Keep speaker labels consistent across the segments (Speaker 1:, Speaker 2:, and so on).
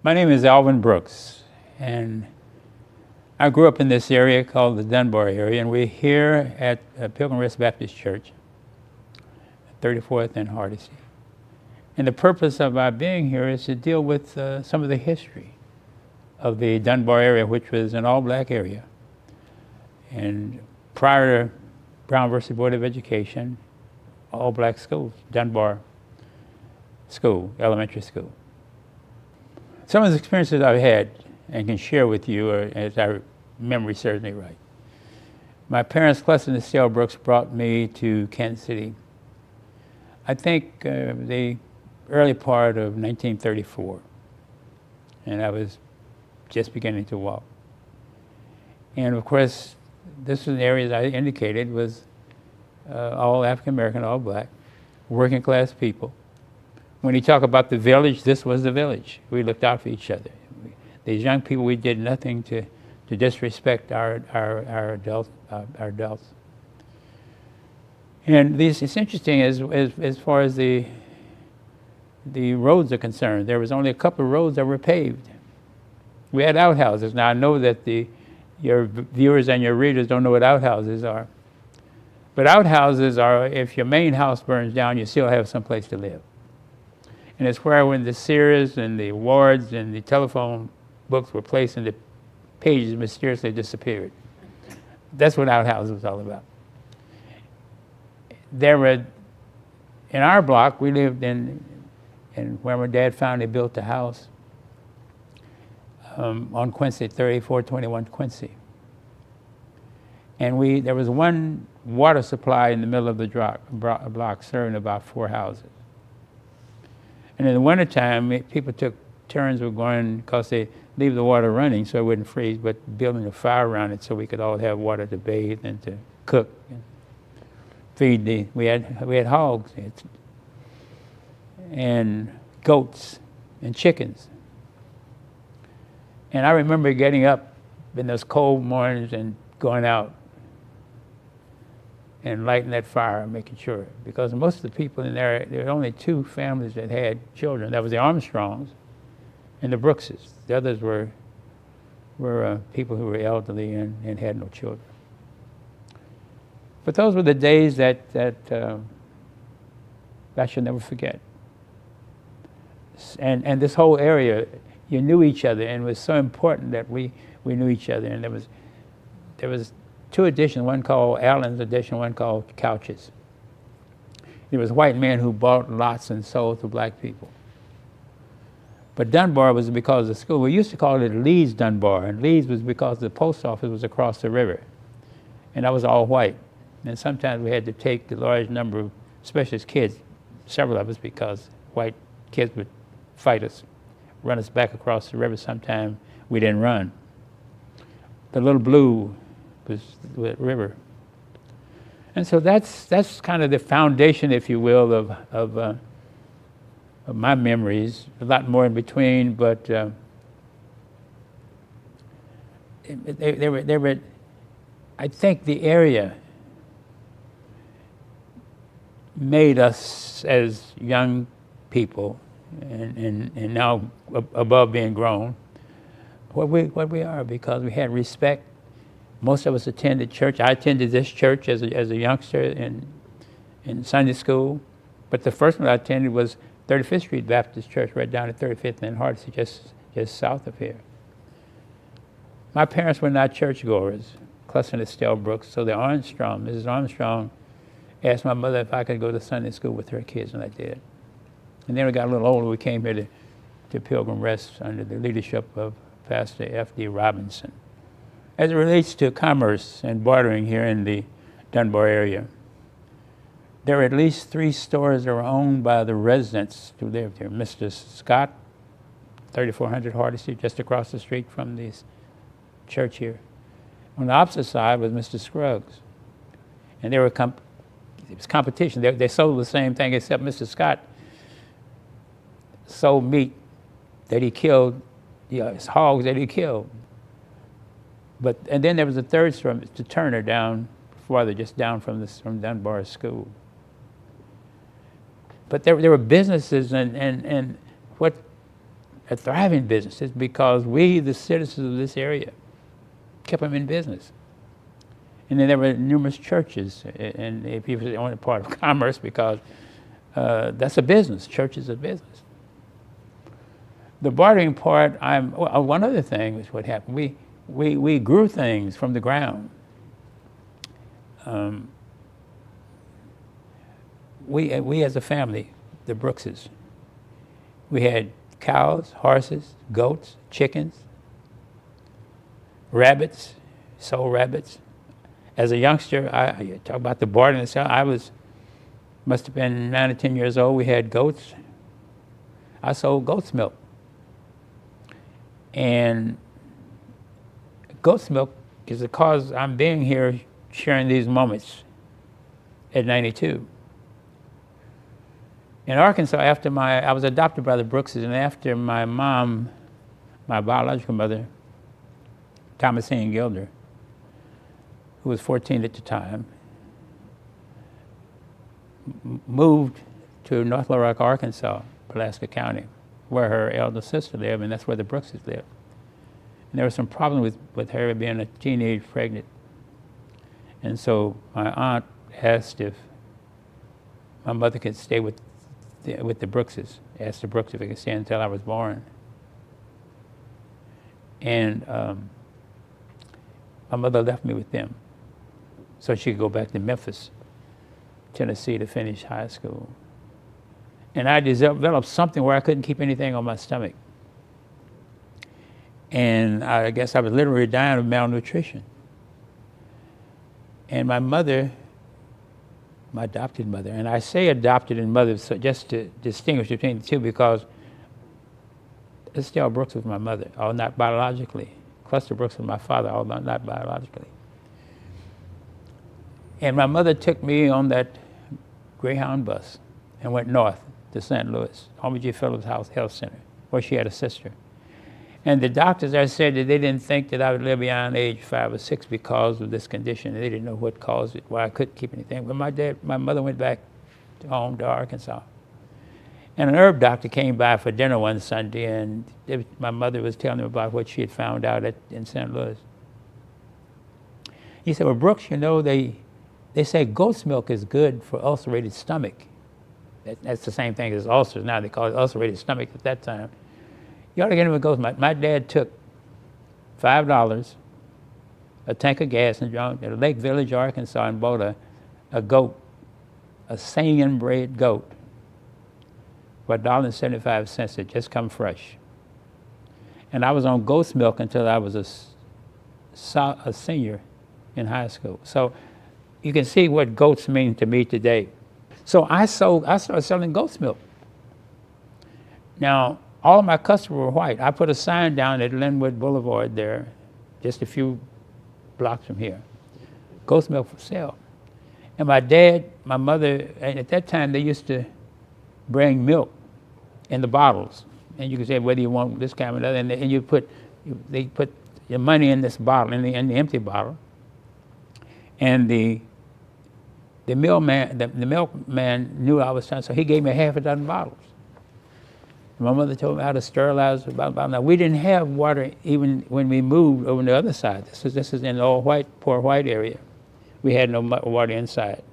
Speaker 1: My name is Alvin Brooks, and I grew up in this area called the Dunbar area, and we're here at Pilgrim Rest Baptist Church, 34th and Hardesty. And the purpose of our being here is to deal with some of the history of the Dunbar area, which was an all-black area. And prior to Brown versus Board of Education, all-black schools, Dunbar School, elementary school. Some of the experiences I've had and can share with you, as our memory serves me right. My parents, Cluster and Estelle Brooks, brought me to Kansas City, I think the early part of 1934. And I was just beginning to walk. And of course, this was an area that I indicated was all African American, all black, working class people. When you talk about the village, this was the village. We looked out for each other. These young people, we did nothing to disrespect our adults. And it's interesting as far as the roads are concerned. There was only a couple of roads that were paved. We had outhouses. Now I know that your viewers and your readers don't know what outhouses are. But outhouses are, if your main house burns down, you still have some place to live. And it's where when the Sears and the wards and the telephone books were placed and the pages mysteriously disappeared. That's what outhouses was all about. There were, in our block, we lived in where my dad finally built the house on Quincy, 3421 Quincy. And there was one water supply in the middle of the block serving about 4 houses. And in the wintertime, people took turns with going, because they leave the water running so it wouldn't freeze, but building a fire around it so we could all have water to bathe and to cook and feed we had hogs and goats and chickens. And I remember getting up in those cold mornings and going out and lighting that fire, making sure. Because most of the people in there were only 2 families that had children. That was the Armstrongs and the Brookses. The others were people who were elderly and had no children. But those were the days that I should never forget. And this whole area, you knew each other, and it was so important that we knew each other. And there was 2 editions, one called Allen's edition, one called Couches. There was white men who bought lots and sold to black people. But Dunbar was because of the school. We used to call it Leeds Dunbar, and Leeds was because the post office was across the river. And that was all white. And sometimes we had to take the large number of, especially as kids, several of us, because white kids would fight us, run us back across the river. Sometimes we didn't run. The little blue was the river. And so that's kind of the foundation, if you will, of my memories. A lot more in between, but they were, I think the area made us as young people, and now above being grown, what we are, because we had respect. Most of us attended church. I attended this church as a youngster in Sunday school, but the first one I attended was 35th Street Baptist Church, right down at 35th and Hardesty, just south of here. My parents were not churchgoers, Cluster and Estelle Brooks, so Mrs. Armstrong asked my mother if I could go to Sunday school with her kids, and I did. And then we got a little older, we came here to Pilgrim Rest under the leadership of Pastor F.D. Robinson. As it relates to commerce and bartering here in the Dunbar area, there were at least 3 stores that were owned by the residents who lived here. Mr. Scott, 3400 Hardesty, just across the street from this church here. On the opposite side was Mr. Scruggs. And it was competition. They sold the same thing, except Mr. Scott sold meat that he killed, his hogs that he killed. And then there was a third store, Mr. Turner, down farther, just down from Dunbar School. But there were businesses, and what a thriving businesses because we, the citizens of this area, kept them in business. And then there were numerous churches, and people say only part of commerce because that's a business. Church is a business. The bartering part, one other thing is what happened. We grew things from the ground. We as a family, the Brookses, we had cows, horses, goats, chickens, rabbits, sold rabbits. As a youngster, I talk about the bartering itself. Must have been 9 or 10 years old. We had goats. I sold goat's milk. And goat's milk is the cause I'm being here sharing these moments at 92. In Arkansas, I was adopted by the Brookses, and after my mom, my biological mother, Thomasine Gilder, who was 14 at the time, moved to North Little Rock, Arkansas, Pulaski County, where her elder sister lived, and that's where the Brookses lived. And there was some problem with her being a teenage pregnant. And so my aunt asked if my mother could stay with the Brookses, asked the Brookses if they could stay until I was born. And my mother left me with them so she could go back to Memphis, Tennessee to finish high school. And I developed something where I couldn't keep anything on my stomach. And I guess I was literally dying of malnutrition. And my mother, my adopted mother, and I say adopted and mother so just to distinguish between the two because Estelle Brooks was my mother, all not biologically. Cluster Brooks was my father, all not biologically. And my mother took me on that Greyhound bus and went north to St. Louis, Homer G. Phillips Health Center, where she had a sister. And the doctors there said that they didn't think that I would live beyond age 5 or 6 because of this condition. They didn't know what caused it, why I couldn't keep anything. But my mother went back home to Arkansas. And an herb doctor came by for dinner one Sunday, and my mother was telling him about what she had found out in St. Louis. He said, well, Brooks, you know, they say goat's milk is good for ulcerated stomach. That's the same thing as ulcers now. They call it ulcerated stomach at that time. You ought to get him a goat milk. My dad took $5, a tank of gas, and drove to Lake Village, Arkansas, and bought a goat, a singing bred goat, for $1.75 that just come fresh. And I was on goat's milk until I was a senior in high school. So you can see what goats mean to me today. So I started selling goat's milk. Now, all of my customers were white. I put a sign down at Linwood Boulevard there, just a few blocks from here. Goat's milk for sale. And my dad, my mother, and at that time they used to bring milk in the bottles. And you could say whether you want this kind or another, and they put your money in this bottle, in the empty bottle. And the milkman knew I was trying, so he gave me half a dozen bottles. My mother told me how to sterilize about. Now, we didn't have water even when we moved over on the other side. This is in the all white, poor white area. We had no water inside.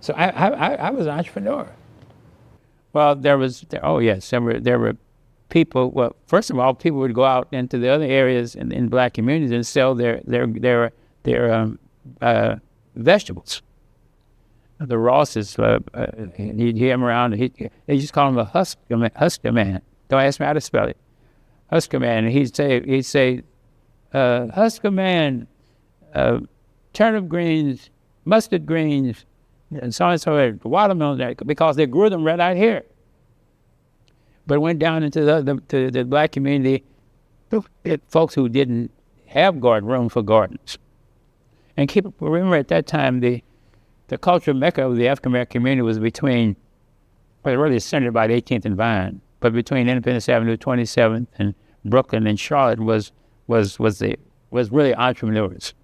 Speaker 1: So I was an entrepreneur. Well, there were people. Well, first of all, people would go out into the other areas in black communities and sell their vegetables. The Rosses, you'd hear him around. They just call him a Husker man. Don't ask me how to spell it. Husker man. And he'd say, Husker man, turnip greens, mustard greens, and so watermelon, because they grew them right out here. But it went down into the black community, folks who didn't have room for gardens. And remember at that time, the cultural mecca of the African American community was really centered by 18th and Vine, but between Independence Avenue, 27th, and Brooklyn and Charlotte was really entrepreneurs.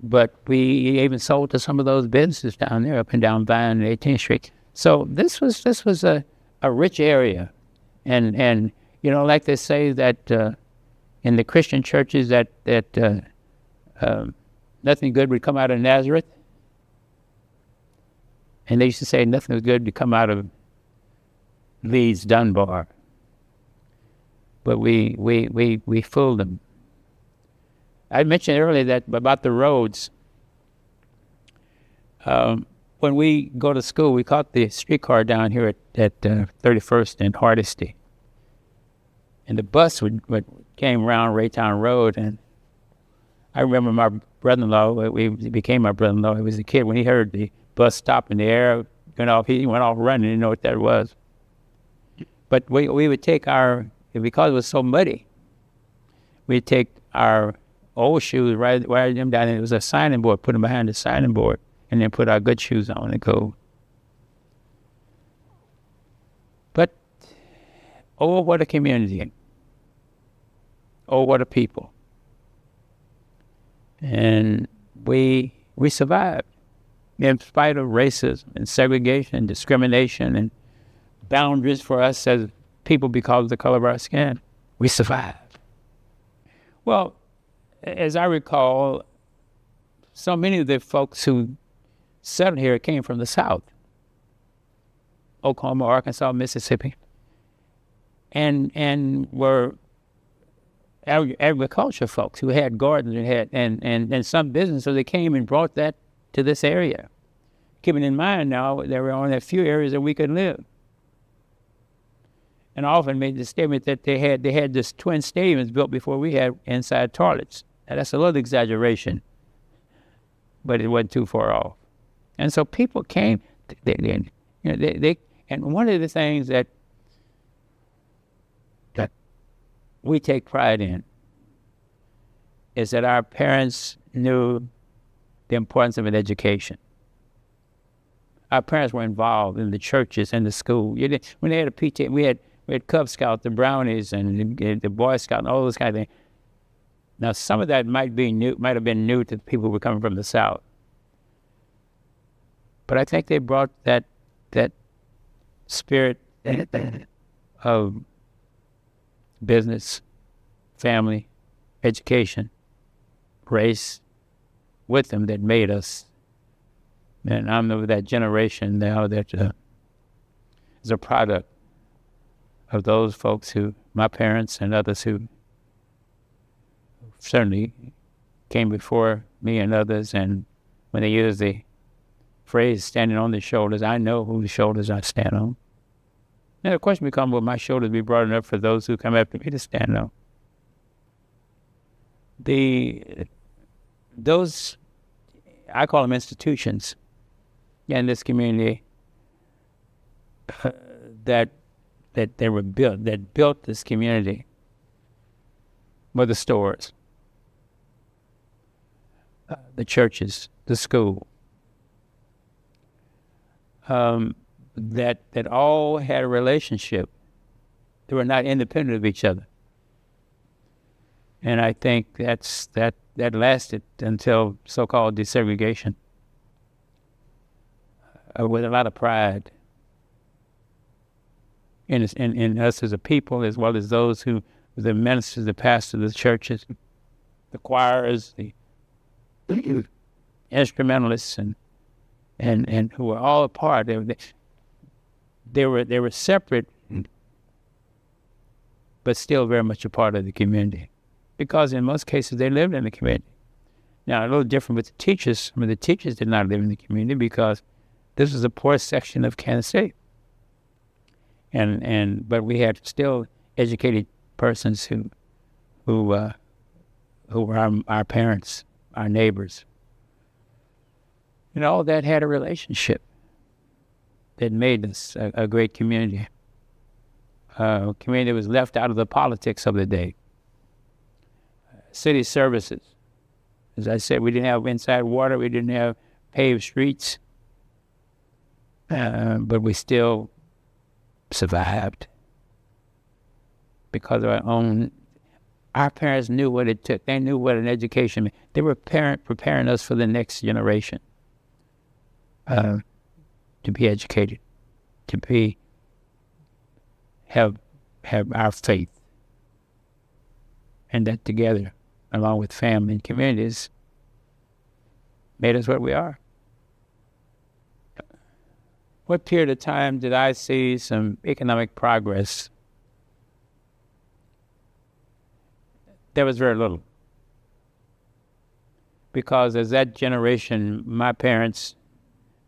Speaker 1: But we even sold to some of those businesses down there, up and down Vine and 18th Street. So this was a rich area. And like they say that in the Christian churches that nothing good would come out of Nazareth. And they used to say nothing was good to come out of Leeds, Dunbar. But we fooled them. I mentioned earlier that about the roads. When we go to school, we caught the streetcar down here at 31st and Hardesty. And the bus came around Raytown Road, and I remember my brother-in-law, he became my brother-in-law, he was a kid, when he heard the bus stop in the air, he went off running, he didn't know what that was. But we would take because it was so muddy, we'd take our old shoes, ride them down, and it was a signing board, put them behind the signing board, and then put our good shoes on and go. But, oh, what a community. Oh, what a people. And we survived in spite of racism and segregation and discrimination and boundaries for us as people because of the color of our skin. We survived. Well, as I recall, so many of the folks who settled here came from the South, Oklahoma, Arkansas, Mississippi, and were agriculture folks who had gardens and some business, so they came and brought that to this area. Keeping in mind now, there were only a few areas that we could live. And I often made the statement that they had this twin stadiums built before we had inside toilets. Now that's a little exaggeration, but it wasn't too far off. And so people came, and one of the things that we take pride in is that our parents knew the importance of an education. Our parents were involved in the churches and the school. When they had a PTA, we had Cub Scouts, the Brownies, and the Boy Scouts, and all those kind of things. Now, some of that might have been new to people who were coming from the South. But I think they brought that spirit of business, family, education, race with them that made us. And I'm of that generation now that is a product of those folks my parents and others who certainly came before me and others, and when they use the phrase standing on the shoulders, I know whose shoulders I stand on. Now the question becomes, will my shoulders be broad enough for those who come after me to stand on? Those, I call them institutions in this community that built this community were the stores, the churches, the school, that all had a relationship. They were not independent of each other. And I think that lasted until so-called desegregation, with a lot of pride in us as a people, as well as those who were the ministers, the pastors, the churches, the choirs, the instrumentalists, and who were all a part. They were separate, but still very much a part of the community, because in most cases they lived in the community. Now, a little different with the teachers. I mean, the teachers did not live in the community because this was a poor section of Kansas City. But we had still educated persons who were our parents, our neighbors. And all that had a relationship that made us a great community. A community that was left out of the politics of the day. City services. As I said, we didn't have inside water, we didn't have paved streets, but we still survived because of our parents knew what it took. They knew what an education meant. They were preparing us for the next generation to be educated, to have our faith, and that together, along with family and communities, made us what we are. What period of time did I see some economic progress? There was very little. Because as that generation, my parents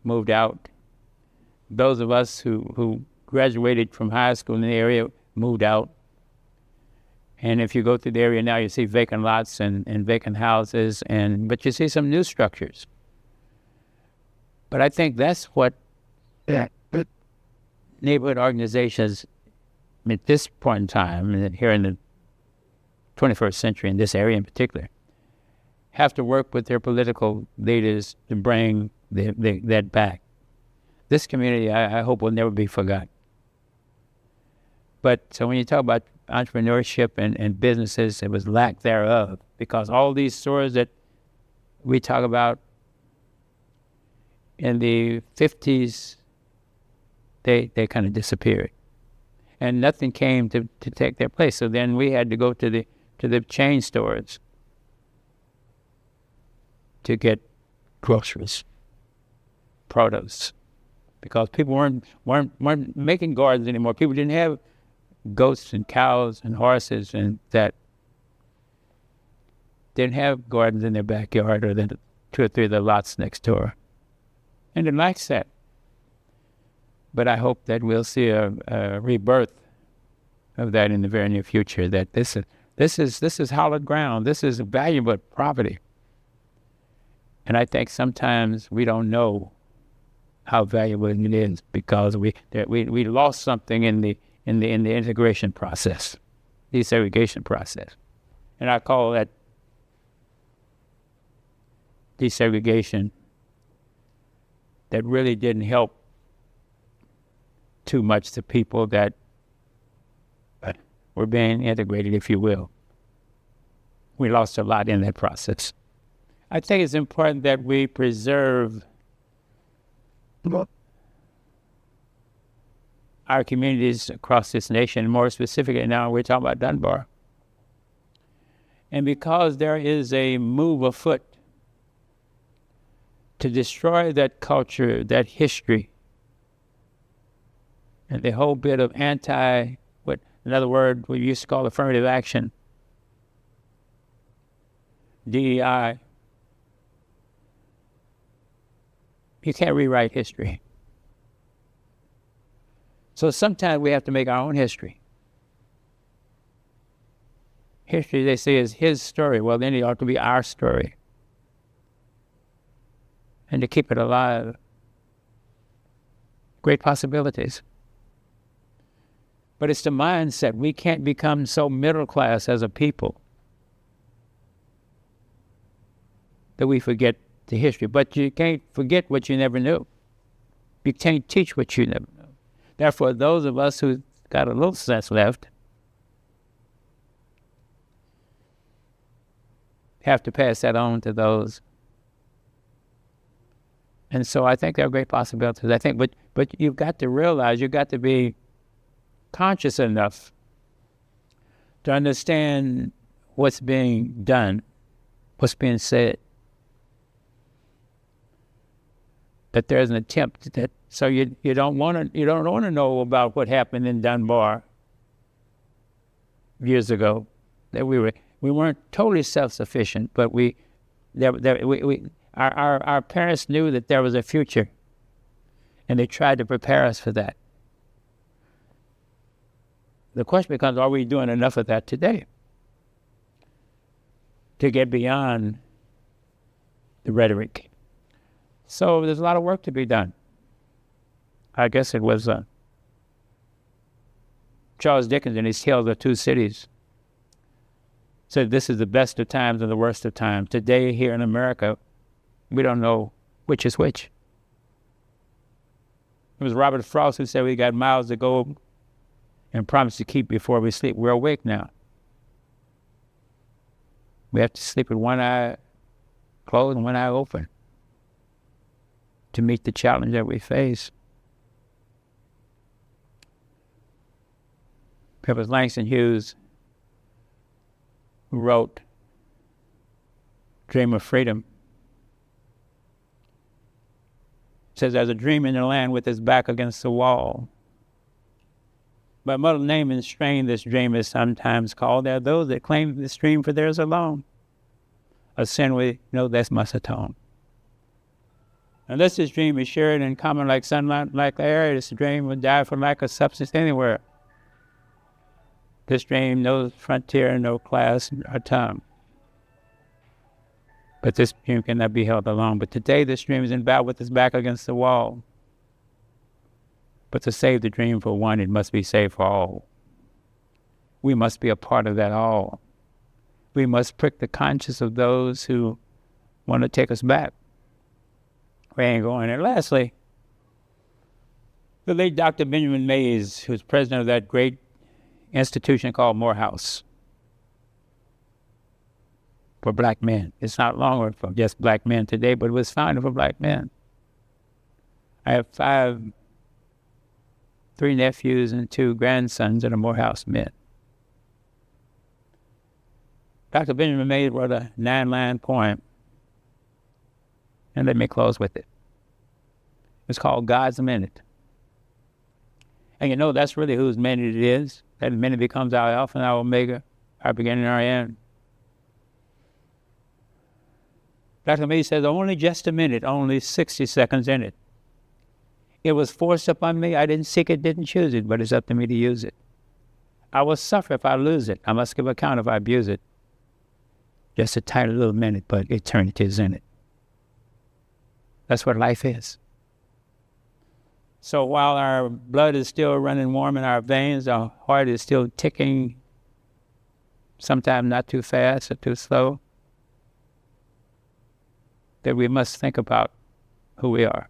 Speaker 1: moved out. Those of us who graduated from high school in the area moved out. And if you go through the area now, you see vacant lots and vacant houses, but you see some new structures. But I think that's what neighborhood organizations at this point in time, and here in the 21st century, in this area in particular, have to work with their political leaders to bring that back. This community, I hope, will never be forgotten. But so when you talk about entrepreneurship and businesses, it was lack thereof, because all these stores that we talk about in the 50s, they kind of disappeared, and nothing came to take their place. So then we had to go to the chain stores to get groceries, produce, because people weren't making gardens anymore. People didn't have goats and cows and horses, and that didn't have gardens in their backyard or the 2 or 3 of the lots next door, and it likes that. But I hope that we'll see a rebirth of that in the very near future. That this is hallowed ground. This is valuable property. And I think sometimes we don't know how valuable it is, because we lost something in the integration process, desegregation process, and I call that desegregation. That really didn't help too much to people that were being integrated, if you will. We lost a lot in that process. I think it's important that we preserve our communities across this nation. More specifically now, we're talking about Dunbar. And because there is a move afoot to destroy that culture, that history, and the whole bit of another word we used to call affirmative action, DEI, you can't rewrite history. So sometimes we have to make our own history. History, they say, is his story. Well, then it ought to be our story. And to keep it alive, great possibilities. But it's the mindset. We can't become so middle class as a people that we forget the history. But you can't forget what you never knew. You can't teach what you never knew. Therefore, those of us who got a little sense left have to pass that on to those. And so I think there are great possibilities. I think, but you've got to realize, you've got to be conscious enough to understand what's being done, what's being said. That there's an attempt that, so you don't want to know about what happened in Dunbar years ago. That we weren't totally self-sufficient, but our parents knew that there was a future, and they tried to prepare us for that. The question becomes, are we doing enough of that today to get beyond the rhetoric? So there's a lot of work to be done. I guess it was Charles Dickens in his Tales of Two Cities said this is the best of times and the worst of times. Today here in America, we don't know which is which. It was Robert Frost who said we got miles to go and promise to keep before we sleep. We're awake now. We have to sleep with one eye closed and one eye open to meet the challenge that we face. It was Langston Hughes who wrote Dream of Freedom. It says, there's a dream in the land with his back against the wall. By muddled name and strain, this dream is sometimes called. There are those that claim this dream for theirs alone. A sin we know this must atone. Unless this dream is shared in common like sunlight, like air, this dream would die for lack of substance anywhere. This dream knows frontier, no class or tongue. But this dream cannot be held alone. But today this dream is in battle with its back against the wall. But to save the dream for one, it must be saved for all. We must be a part of that all. We must prick the conscience of those who want to take us back. We ain't going there. Lastly, the late Dr. Benjamin Mays, who was president of that great institution called Morehouse for black men. It's not longer for just black men today, but it was founded for black men. I have three nephews and 2 grandsons that are Morehouse men. Dr. Benjamin Mays wrote a 9-line poem, and let me close with it. It's called God's Minute. And you know, that's really whose minute it is. That minute becomes our Alpha and our Omega, our beginning and our end. Dr. Mays says, only just a minute, only 60 seconds in it. It was forced upon me. I didn't seek it, didn't choose it, but it's up to me to use it. I will suffer if I lose it. I must give account if I abuse it. Just a tiny little minute, but eternity is in it. That's what life is. So while our blood is still running warm in our veins, our heart is still ticking, sometimes not too fast or too slow, that we must think about who we are,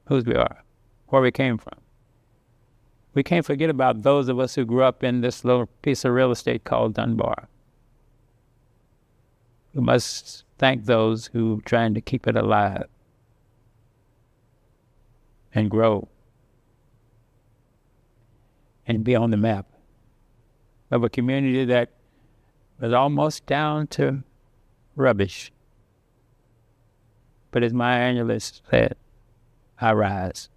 Speaker 1: whose we are, where we came from. We can't forget about those of us who grew up in this little piece of real estate called Dunbar. We must thank those who are trying to keep it alive and grow and be on the map of a community that was almost down to rubbish. But as Maya Angelou said, I rise.